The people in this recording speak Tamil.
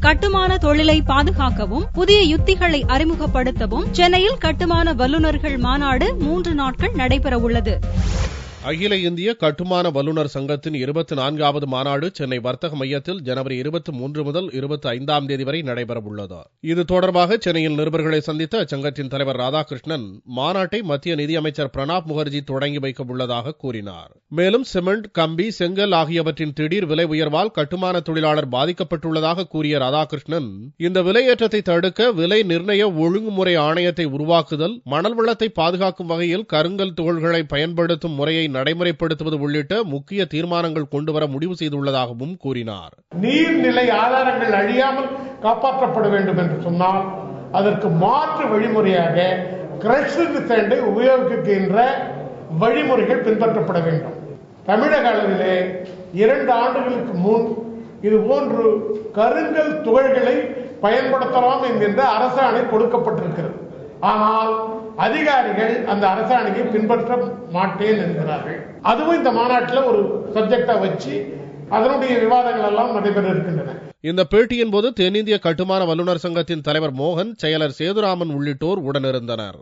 கட்டுமான தொழிலை பாதுகாக்கவும் புதிய யுத்திகளை அறிமுகப்படுத்தவும் சென்னையில் கட்டுமான வல்லுநர்கள் மாநாடு 3 நாட்கள் நடைபெறவுள்ளது. அகில இந்திய கட்டுமான வல்லுநர் சங்கத்தின் 24வது மாநாடு சென்னை வர்த்தக மையத்தில் ஜனவரி 23 முதல் 25ஆம் தேதி வரை நடைபெறவுள்ளது. இது தொடர்பாக சென்னையில் நிருபர்களை சந்தித்த அச்சங்கத்தின் தலைவர் ராதாகிருஷ்ணன் மாநாட்டை மத்திய நிதியமைச்சர் பிரணாப் முகர்ஜி தொடங்கி வைக்க உள்ளதாக கூறினார். மேலும் சிமெண்ட், கம்பி, செங்கல் ஆகியவற்றின் திடீர் விலை உயர்வால் கட்டுமான தொழிலாளர் பாதிக்கப்பட்டுள்ளதாக கூறிய ராதாகிருஷ்ணன், இந்த விலையேற்றத்தை தடுக்க விலை நிர்ணய ஒழுங்குமுறை ஆணையத்தை உருவாக்குதல், மணல் வளத்தை பாதுகாக்கும் வகையில் கருங்கல் துகள்களை பயன்படுத்தும் முறையை நடைமுறைப்படுத்துவது உள்ளிட்ட முக்கிய தீர்மானங்கள் கொண்டுவர முடிவு செய்துள்ளதாகவும் கூறினார். நீர்நிலை ஆதாரங்கள் அழியாமல் காப்பாற்றப்பட வேண்டும் என்று சொன்னால் அதற்கு மாற்று வழிமுறையாக கிரஷ்டு சாண்டை உபயோகிக்கின்ற வழிமுறைகள் பின்பற்றப்பட வேண்டும். தமிழக அளவிலே 2 ஆண்டுகளுக்கு முன் இதுபோன்று கருங்கல் துகள்களை பயன்படுத்தலாம் என்கின்ற அரசாணை கொடுக்கப்பட்டிருக்கிறது. ஆனால் அதிகாரிகள் அந்த அரசாணையை பின்பற்ற மாட்டேன் என்கிறார்கள். அதுவும் இந்த மாநாட்டில் ஒரு சப்ஜெக்டா வச்சு அதனுடைய விவாதங்கள் எல்லாம் நடைபெற இருக்கின்றன. இந்த பேட்டியின் போது தென்னிந்திய கட்டுமான வல்லுநர் சங்கத்தின் தலைவர் மோகன், செயலர் சேதுராமன் உள்ளிட்டோர் உடனிருந்தனர்.